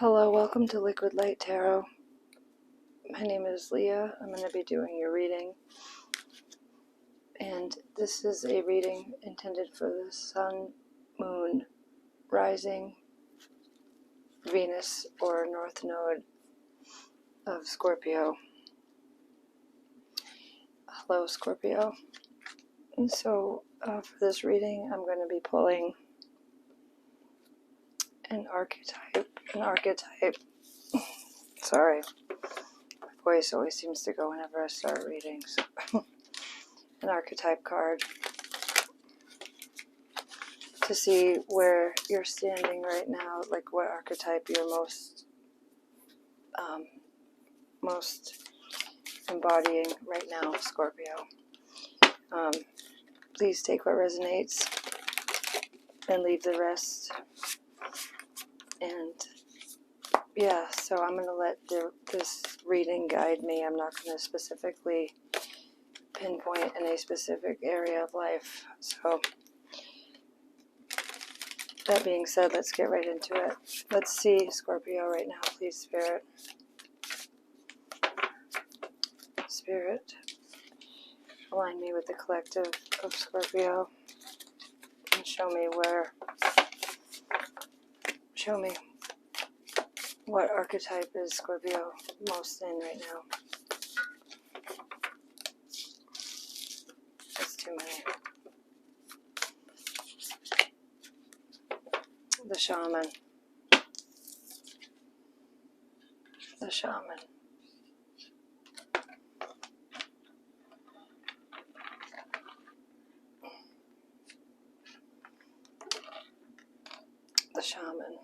Hello, welcome to Liquid Light Tarot. My name is Leah. I'm going to be doing your reading. And this is a reading intended for the Sun, Moon, Rising, Venus, or North Node of Scorpio. Hello, Scorpio. And so for this reading, I'm going to be pulling an archetype. Sorry, my voice always seems to go whenever I start reading. So an archetype card to see where you're standing right now, like what archetype you're most embodying right now, Scorpio. Please take what resonates and leave the rest. And yeah, so I'm going to let this reading guide me. I'm not going to specifically pinpoint in a specific area of life. So that being said, let's get right into it. Let's see Scorpio right now, please, Spirit. Spirit, align me with the collective of Scorpio and show me what archetype is Scorpio most in right now. That's too many. The Shaman. The Shaman. The Shaman.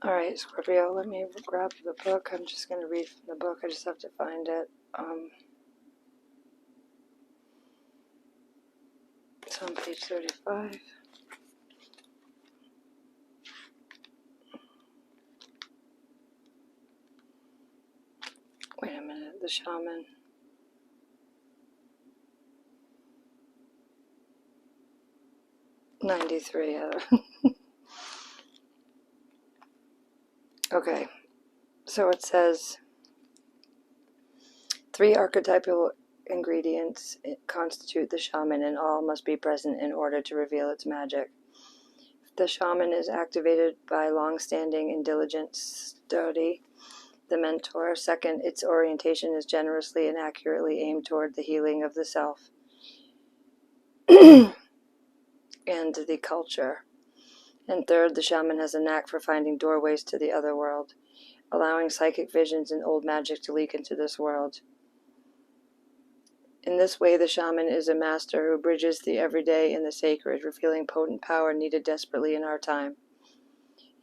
Alright, Scorpio, let me grab the book. I'm just going to read from the book. I just have to find it. It's on page 35. Wait a minute, the Shaman. '93. Okay, so it says 3 archetypal ingredients constitute the shaman, and all must be present in order to reveal its magic. The shaman is activated by long-standing and diligent study. The mentor. Second, its orientation is generously and accurately aimed toward the healing of the self and the culture. And third, the shaman has a knack for finding doorways to the other world, allowing psychic visions and old magic to leak into this world. In this way, the shaman is a master who bridges the everyday and the sacred, revealing potent power needed desperately in our time.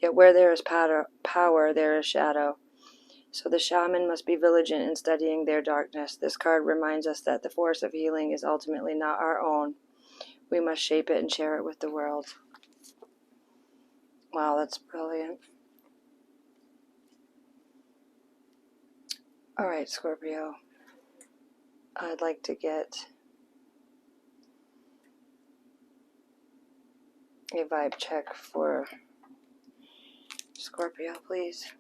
Yet where there is power, there is shadow. So the shaman must be vigilant in studying their darkness. This card reminds us that the force of healing is ultimately not our own. We must shape it and share it with the world. Wow, that's brilliant. All right, Scorpio. I'd like to get a vibe check for Scorpio, please.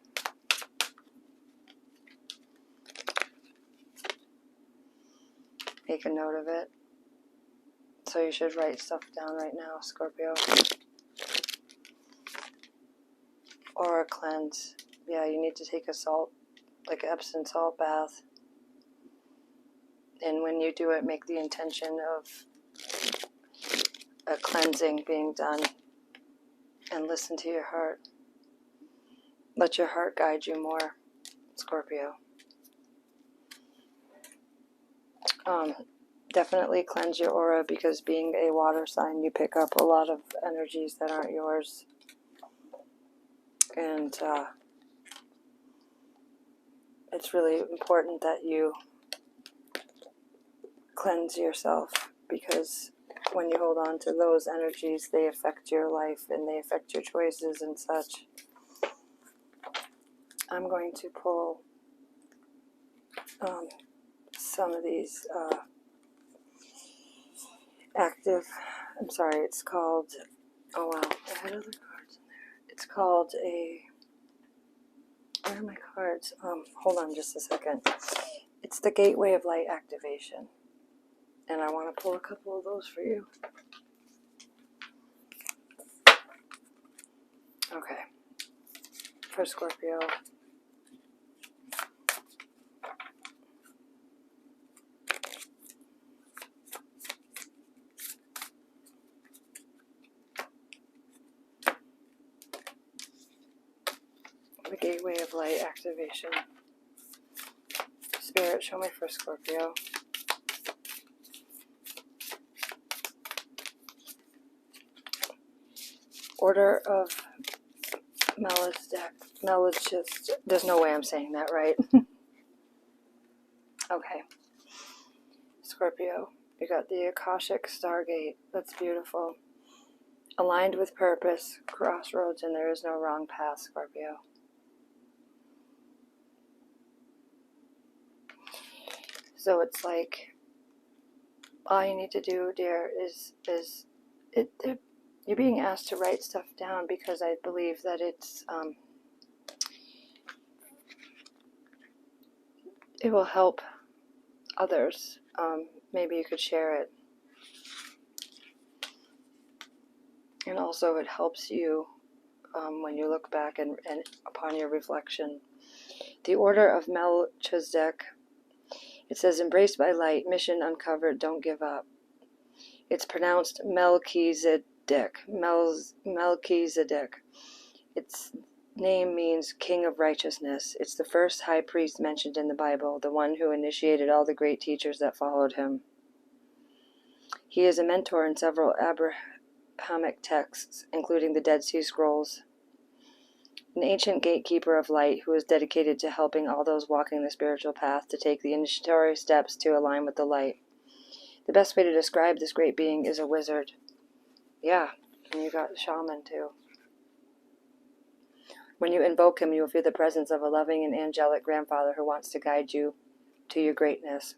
Make a note of it. So you should write stuff down right now, Scorpio. Or a cleanse. Yeah, you need to take a salt, like an Epsom salt bath. And when you do it, make the intention of a cleansing being done. And listen to your heart. Let your heart guide you more, Scorpio. Definitely cleanse your aura, because being a water sign, you pick up a lot of energies that aren't yours. And it's really important that you cleanse yourself, because when you hold on to those energies, they affect your life and they affect your choices and such. I'm going to pull some of these it's called, oh wow, I had other cards in there. It's called where are my cards? Hold on just a second. It's the Gateway of Light activation. And I want to pull a couple of those for you. Okay. For Scorpio. The Gateway of Light activation. Spirit, show me for Scorpio. Order of Melchizedek. There's no way I'm saying that right. Okay. Scorpio, you got the Akashic Stargate. That's beautiful. Aligned with purpose, crossroads, and there is no wrong path, Scorpio. So it's like, all you need to do, dear, is you're being asked to write stuff down because I believe that it will help others. Maybe you could share it. And also it helps you when you look back and upon your reflection. The Order of Melchizedek. It says, embraced by light, mission uncovered, don't give up. It's pronounced Melchizedek. Melchizedek. Its name means King of Righteousness. It's the first high priest mentioned in the Bible, the one who initiated all the great teachers that followed him. He is a mentor in several Abrahamic texts, including the Dead Sea Scrolls. An ancient gatekeeper of light who is dedicated to helping all those walking the spiritual path to take the initiatory steps to align with the light. The best way to describe this great being is a wizard. Yeah, and you got Shaman too. When you invoke him, you will feel the presence of a loving and angelic grandfather who wants to guide you to your greatness.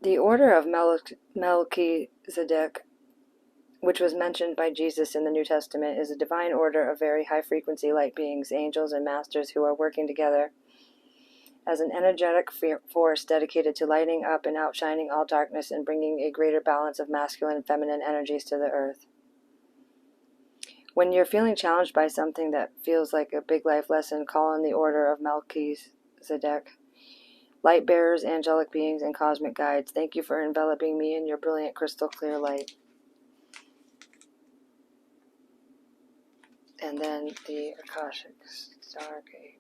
The Order of Melchizedek, which was mentioned by Jesus in the New Testament, is a divine order of very high-frequency light beings, angels, and masters who are working together as an energetic force dedicated to lighting up and outshining all darkness and bringing a greater balance of masculine and feminine energies to the earth. When you're feeling challenged by something that feels like a big life lesson, call on the Order of Melchizedek. Light bearers, angelic beings, and cosmic guides, thank you for enveloping me in your brilliant crystal clear light. And then the Akashic Stargate.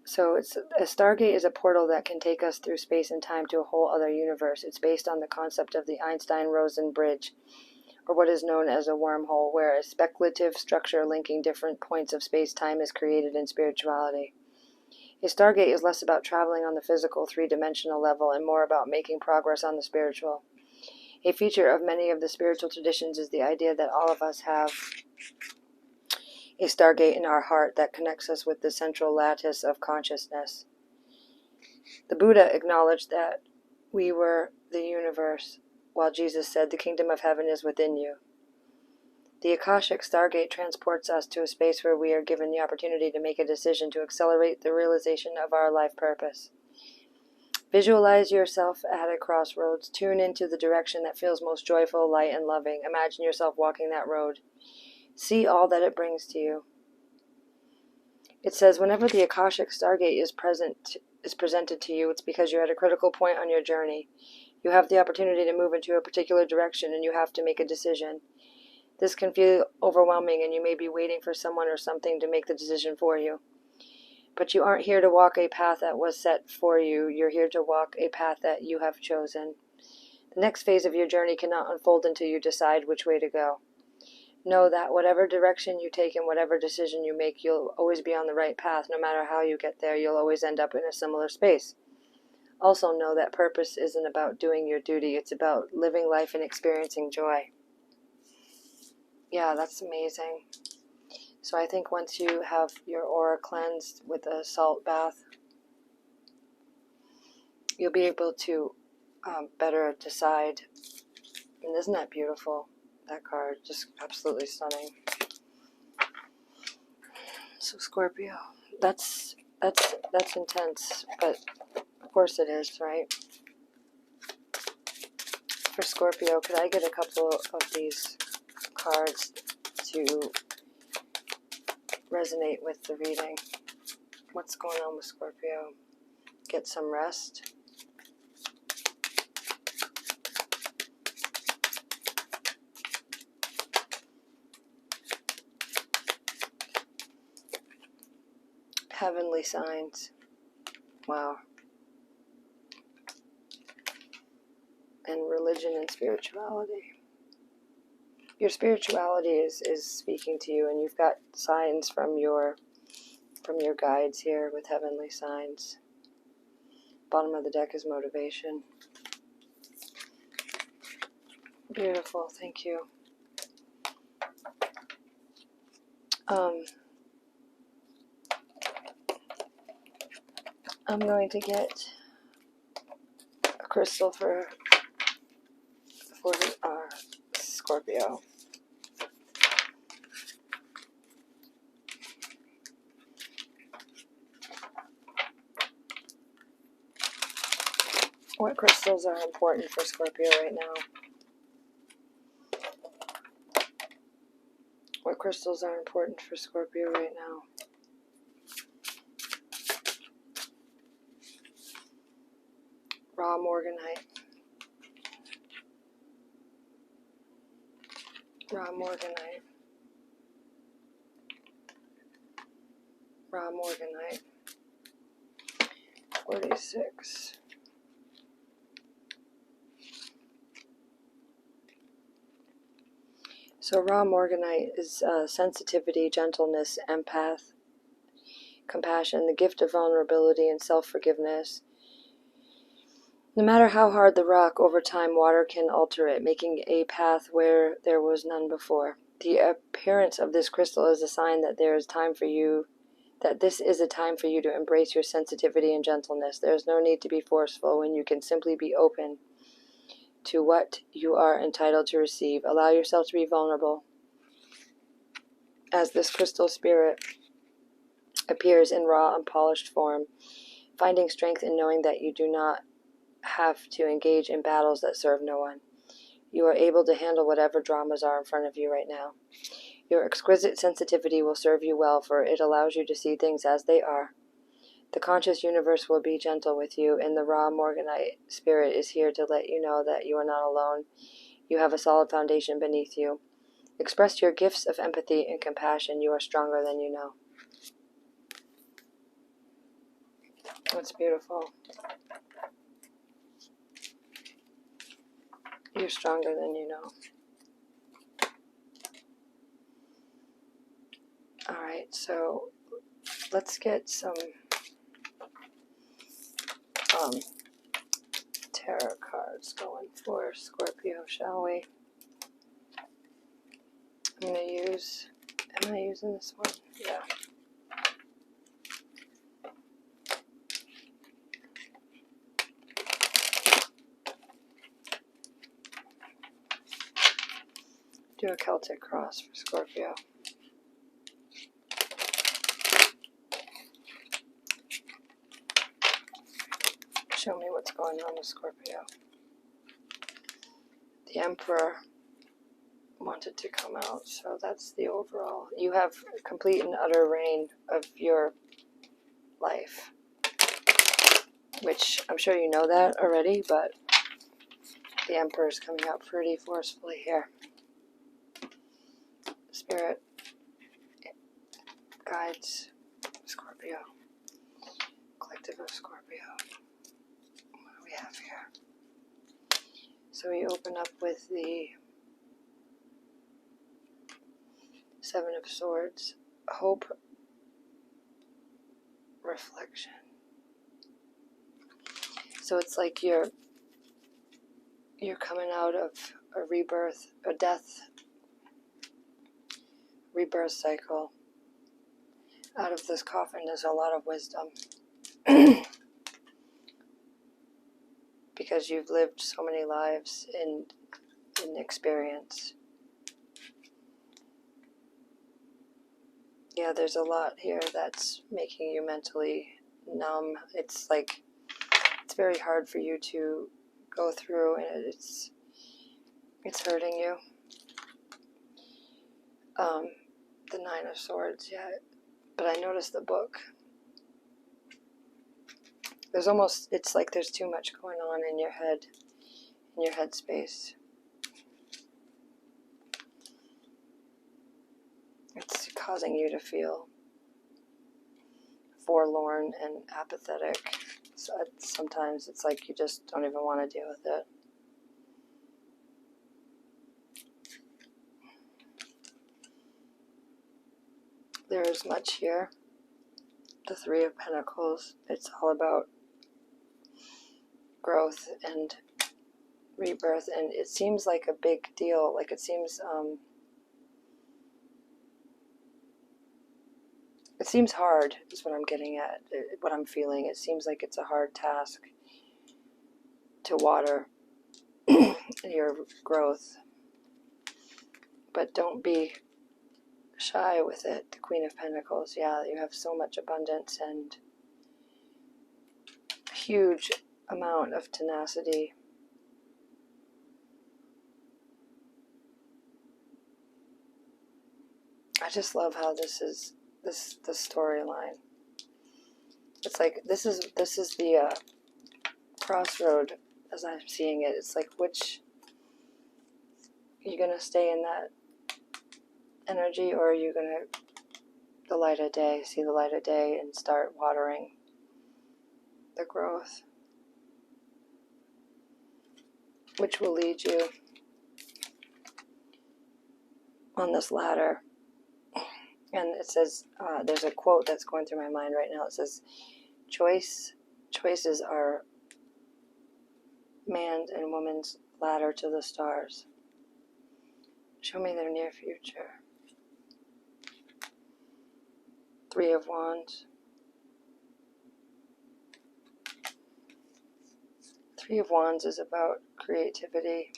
So a Stargate is a portal that can take us through space and time to a whole other universe. It's based on the concept of the Einstein-Rosen bridge, or what is known as a wormhole, where a speculative structure linking different points of space-time is created in spirituality. A Stargate is less about traveling on the physical, three-dimensional level and more about making progress on the spiritual. A feature of many of the spiritual traditions is the idea that all of us have a Stargate in our heart that connects us with the central lattice of consciousness. The Buddha acknowledged that we were the universe, while Jesus said, the kingdom of heaven is within you. The Akashic Stargate transports us to a space where we are given the opportunity to make a decision to accelerate the realization of our life purpose. Visualize yourself at a crossroads. Tune into the direction that feels most joyful, light, and loving. Imagine yourself walking that road. See all that it brings to you. It says, whenever the Akashic Stargate is presented to you, it's because you're at a critical point on your journey. You have the opportunity to move into a particular direction, and you have to make a decision. This can feel overwhelming, and you may be waiting for someone or something to make the decision for you. But you aren't here to walk a path that was set for you. You're here to walk a path that you have chosen. The next phase of your journey cannot unfold until you decide which way to go. Know that whatever direction you take and whatever decision you make, you'll always be on the right path. No matter how you get there, you'll always end up in a similar space. Also know that purpose isn't about doing your duty. It's about living life and experiencing joy. Yeah, that's amazing. So I think once you have your aura cleansed with a salt bath, you'll be able to better decide. And isn't that beautiful? That card, just absolutely stunning. So Scorpio, that's intense, but of course it is, right? For Scorpio, could I get a couple of these cards to resonate with the reading? What's going on with Scorpio? Get some rest. Heavenly signs. Wow. And religion and spirituality. Your spirituality is speaking to you, and you've got signs from your guides here with heavenly signs. Bottom of the deck is motivation. Beautiful, thank you. I'm going to get a crystal for Scorpio. What crystals are important for Scorpio right now? What crystals are important for Scorpio right now? Raw morganite. Raw morganite. Raw morganite. 46. So raw morganite is sensitivity, gentleness, empath, compassion, the gift of vulnerability and self-forgiveness. No matter how hard the rock, over time water can alter it, making a path where there was none before. The appearance of this crystal is a sign that there is time for you, that this is a time for you to embrace your sensitivity and gentleness. There is no need to be forceful when you can simply be open to what you are entitled to receive. Allow yourself to be vulnerable as this crystal spirit appears in raw, unpolished form, finding strength in knowing that you do not have to engage in battles that serve no one. You are able to handle whatever dramas are in front of you right now. Your exquisite sensitivity will serve you well, for it allows you to see things as they are. The conscious universe will be gentle with you, and the raw morganite spirit is here to let you know that you are not alone. You have a solid foundation beneath you. Express your gifts of empathy and compassion. You are stronger than you know. That's beautiful. You're stronger than you know. Alright, so let's get some tarot cards going for Scorpio, shall we? I'm going to use, am I using this one? Yeah. Do a Celtic cross for Scorpio. Show me what's going on with Scorpio. The Emperor wanted to come out, so that's the overall. You have complete and utter reign of your life, which I'm sure you know that already, but the Emperor is coming out pretty forcefully here. Spirit guides Scorpio, collective of Scorpio. What do we have here? So we open up with the Seven of Swords, hope, reflection. So it's like you're coming out of a rebirth, a death, rebirth cycle. Out of this coffin, there's a lot of wisdom. Because you've lived so many lives in experience. Yeah, there's a lot here that's making you mentally numb. It's like, it's very hard for you to go through, and it's hurting you. The Nine of Swords, yeah. But I noticed the book. There's almost, it's like there's too much going on in your head, in your head space. It's causing you to feel forlorn and apathetic. So sometimes it's like you just don't even want to deal with it. There is much here. The Three of Pentacles, it's all about growth and rebirth, and it seems like a big deal. Like it seems hard is what I'm getting at, what I'm feeling. It seems like it's a hard task to water your growth, but don't be shy with it. The Queen of Pentacles, yeah, you have so much abundance and huge amount of tenacity. I just love how this is the storyline. It's like this is the crossroad as I'm seeing it. It's like, which, you're gonna stay in that energy, or are you gonna the light of day, see the light of day, and start watering the growth, which will lead you on this ladder. And it says, there's a quote that's going through my mind right now. It says, choices are man's and woman's ladder to the stars. Show me their near future. Three of Wands. Three of Wands is about creativity.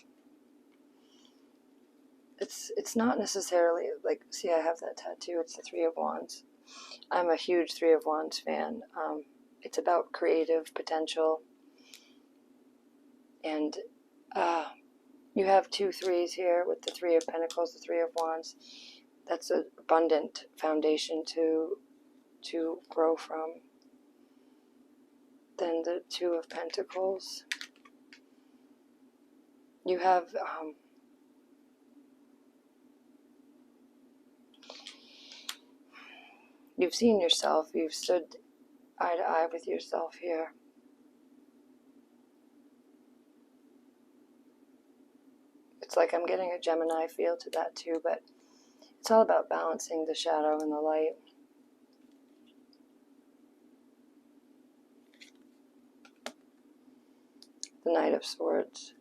It's not necessarily like, see, I have that tattoo. It's the Three of Wands. I'm a huge Three of Wands fan. It's about creative potential. And you have 2 threes here with the Three of Pentacles, the Three of Wands. That's an abundant foundation to grow from. Then the Two of Pentacles. You have you've seen yourself. You've stood eye to eye with yourself here. It's like I'm getting a Gemini feel to that too, but it's all about balancing the shadow and the light. The Knight of Swords.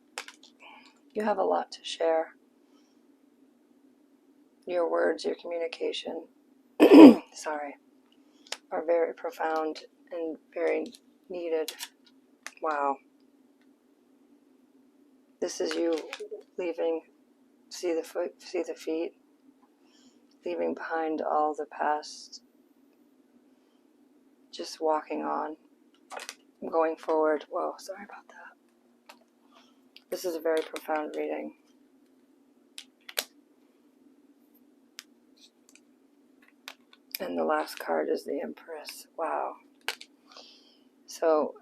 You have a lot to share. Your words, your communication, sorry, are very profound and very needed. Wow. This is you leaving, see the foot, see the feet, leaving behind all the past, just walking on, going forward. Whoa, sorry about that. This is a very profound reading. And the last card is the Empress. Wow. So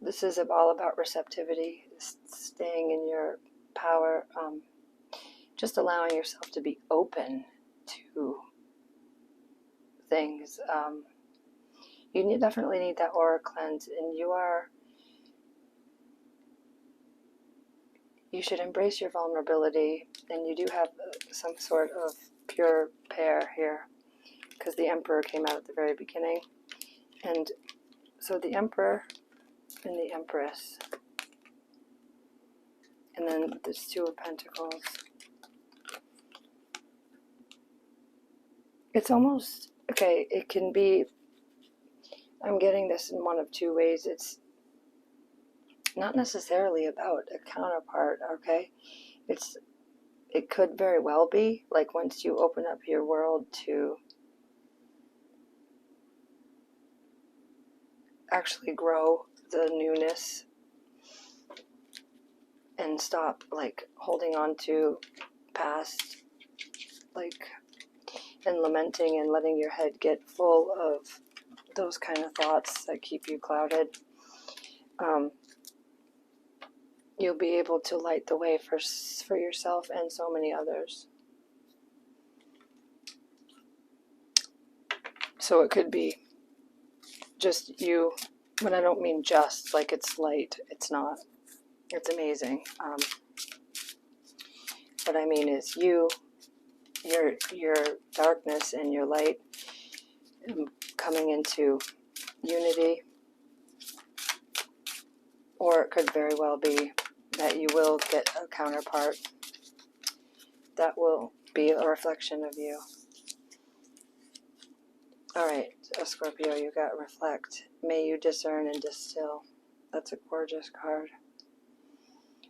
this is all about receptivity, staying in your power, just allowing yourself to be open to things. You definitely need that aura cleanse, and you should embrace your vulnerability, and you do have some sort of pure pair here, because the Emperor came out at the very beginning. And so the Emperor and the Empress. And then this Two of Pentacles. It's almost, okay, it can be, I'm getting this in one of two ways. It's not necessarily about a counterpart, okay? It could very well be, like once you open up your world to actually grow the newness and stop like holding on to past, like, and lamenting and letting your head get full of those kind of thoughts that keep you clouded. You'll be able to light the way for yourself and so many others. So it could be just you, but I don't mean just, like it's light. It's not. It's amazing. What I mean is you, your darkness and your light coming into unity. Or it could very well be that you will get a counterpart that will be a reflection of you. Alright, Scorpio, you got reflect. May you discern and distill. That's a gorgeous card.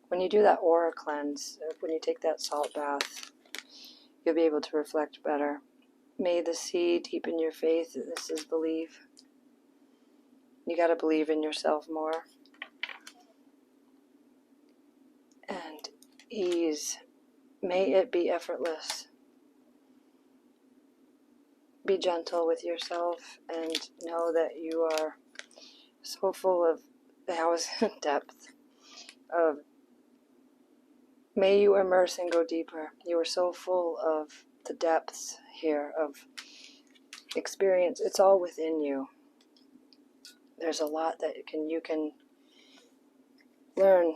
When you do that aura cleanse, when you take that salt bath, you'll be able to reflect better. May the sea deepen your faith. This is believe. You got to believe in yourself more. And ease. May it be effortless. Be gentle with yourself and know that you are so full of depth of, may you immerse and go deeper. You are so full of the depths here of experience. It's all within you. There's a lot that you can learn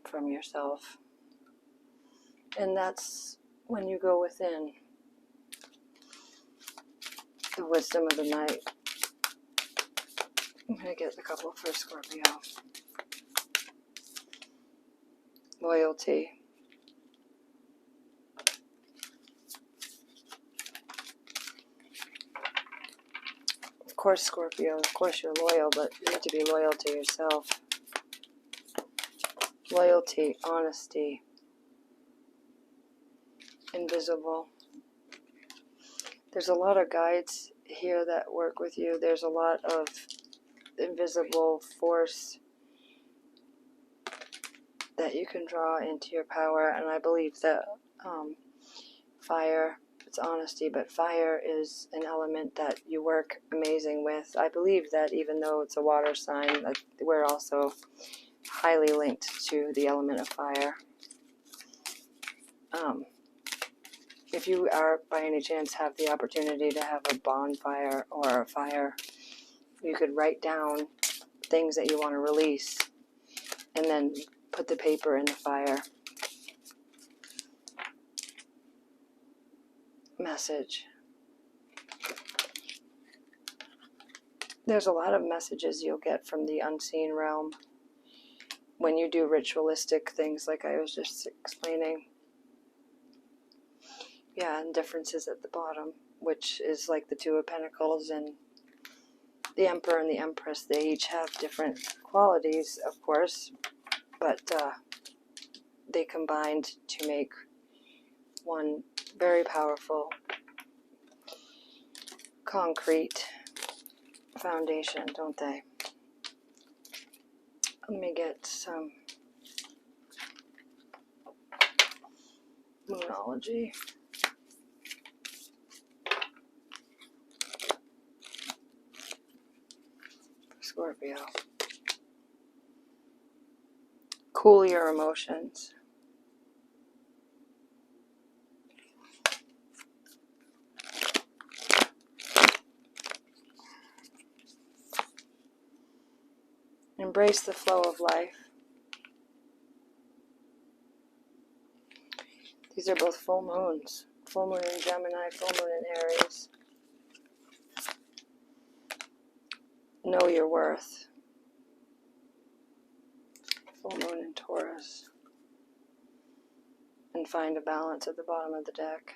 from yourself. And that's when you go within. The wisdom of the night. I'm going to get a couple for Scorpio. Loyalty. Of course, Scorpio, of course you're loyal, but you need to be loyal to yourself. Loyalty, honesty, invisible. There's a lot of guides here that work with you. There's a lot of invisible force that you can draw into your power, and I believe that fire, it's honesty, but fire is an element that you work amazing with. I believe that even though it's a water sign, that we're also highly linked to the element of fire. If you are by any chance have the opportunity to have a bonfire or a fire, you could write down things that you want to release and then put the paper in the fire. Message. There's a lot of messages you'll get from the unseen realm when you do ritualistic things like I was just explaining. Yeah, and differences at the bottom, which is like the Two of Pentacles and the Emperor and the Empress. They each have different qualities, of course, but they combined to make one very powerful, concrete foundation, don't they? Let me get some Moonology. Scorpio. Cool your emotions. Embrace the flow of life. These are both full moons. Full moon in Gemini, full moon in Aries. Know your worth. Full moon in Taurus. And find a balance at the bottom of the deck.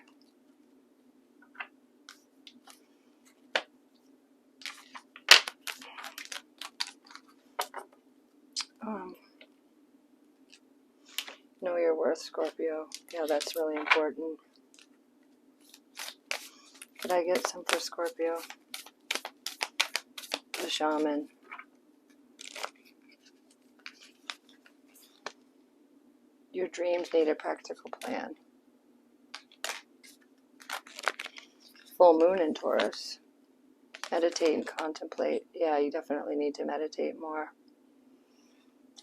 Know your worth, Scorpio. Yeah, that's really important. Could I get some for Scorpio? The Shaman. Your dreams need a practical plan. Full moon in Taurus. Meditate and contemplate. Yeah, you definitely need to meditate more.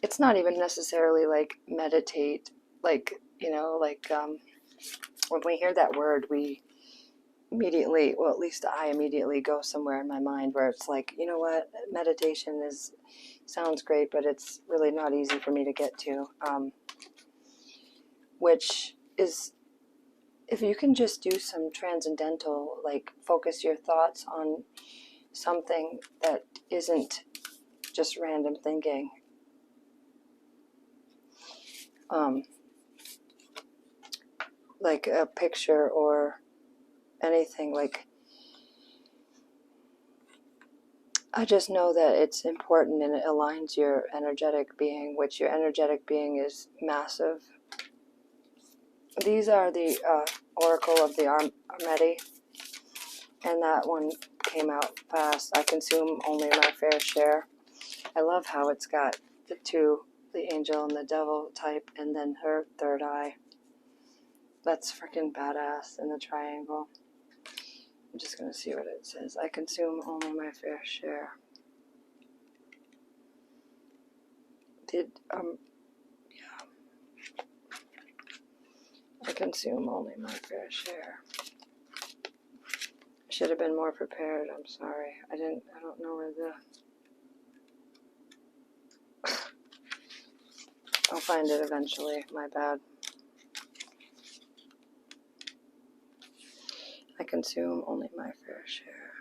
It's not even necessarily like meditate, like, when we hear that word, we immediately, well, at least I immediately go somewhere in my mind where it's like, you know what, meditation sounds great, but it's really not easy for me to get to, which is, if you can just do some transcendental, like focus your thoughts on something that isn't just random thinking, like a picture or anything, like, I just know that it's important and it aligns your energetic being, which your energetic being is massive. These are the Oracle of the Armeti, and that one came out fast. I consume only my fair share. I love how it's got the two, the angel and the devil type, and then her third eye. That's freaking badass in the triangle. I'm just going to see what it says. I consume only my fair share. Yeah. I consume only my fair share. I should have been more prepared. I'm sorry. I don't know where I'll find it eventually. My bad. I consume only my fair share.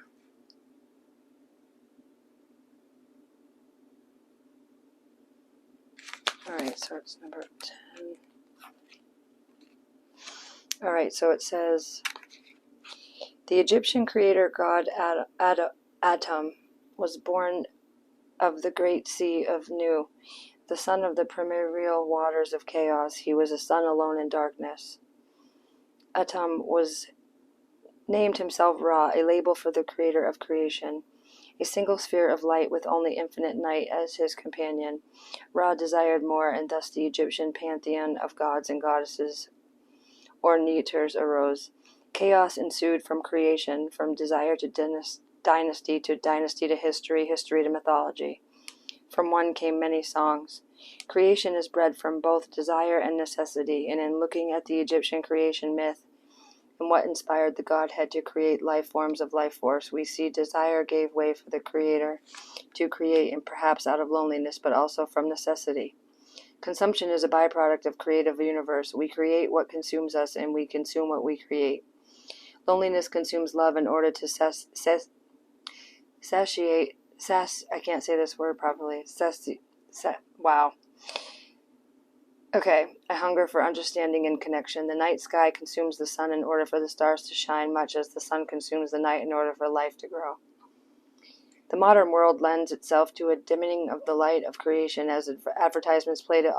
Alright, so it's number 10. Alright, so it says, the Egyptian creator god Atum was born of the great sea of Nu, the son of the primordial waters of chaos. He was a sun alone in darkness. Atum was named himself Ra, a label for the creator of creation, a single sphere of light with only infinite night as his companion. Ra desired more, and thus the Egyptian pantheon of gods and goddesses, or Neters, arose. Chaos ensued from creation, from desire to dynasty to history, history to mythology. From one came many songs. Creation is bred from both desire and necessity, and in looking at the Egyptian creation myth and what inspired the Godhead to create life forms of life force, we see desire gave way for the Creator to create, and perhaps out of loneliness, but also from necessity. Consumption is a byproduct of creative universe. We create what consumes us, and we consume what we create. Loneliness consumes love in order to satiate. I can't say this word properly. Wow. Okay, a hunger for understanding and connection. The night sky consumes the sun in order for the stars to shine, much as the sun consumes the night in order for life to grow. The modern world lends itself to a dimming of the light of creation as advertisements play to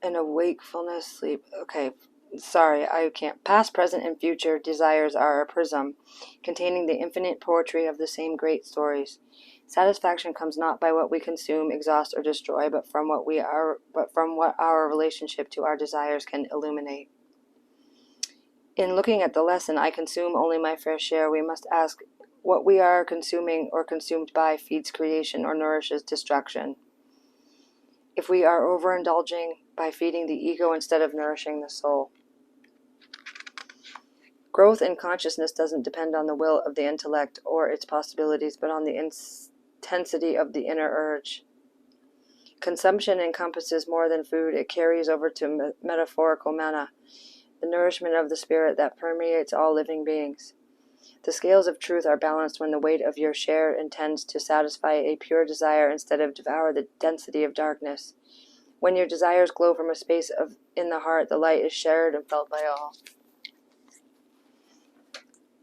and a wakefulness sleep. Okay, sorry, I can't. Past, present, and future desires are a prism containing the infinite poetry of the same great stories. Satisfaction comes not by what we consume, exhaust, or destroy, but from what our relationship to our desires can illuminate. In looking at the lesson, I consume only my fair share, we must ask what we are consuming or consumed by feeds creation or nourishes destruction. If we are overindulging by feeding the ego instead of nourishing the soul. Growth in consciousness doesn't depend on the will of the intellect or its possibilities, but on the intensity of the inner urge. Consumption encompasses more than food. It carries over to metaphorical manna, the nourishment of the spirit that permeates all living beings. The scales of truth are balanced when the weight of your share intends to satisfy a pure desire instead of devour the density of darkness. When your desires glow from a space in the heart, the light is shared and felt by all.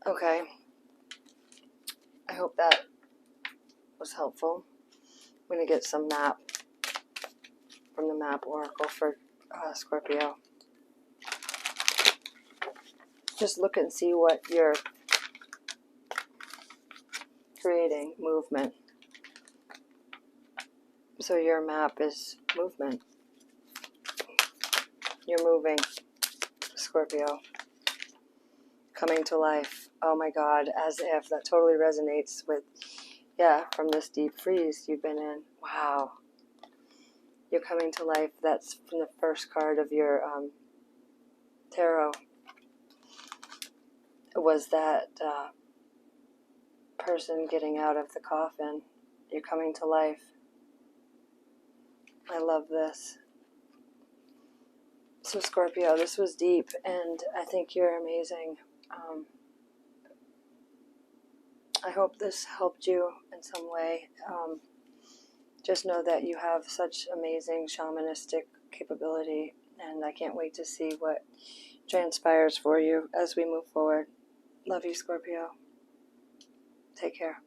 Okay. I hope that was helpful. I'm going to get some map from the map oracle for Scorpio. Just look and see what you're creating, movement. So your map is movement. You're moving, Scorpio. Coming to life. Oh my God, as if. That totally resonates with, from this deep freeze you've been in. Wow. You're coming to life. That's from the first card of your tarot. It was that person getting out of the coffin. You're coming to life. I love this. So Scorpio, this was deep, and I think you're amazing. I hope this helped you in some way. Just know that you have such amazing shamanistic capability, and I can't wait to see what transpires for you as we move forward. Love you, Scorpio. Take care.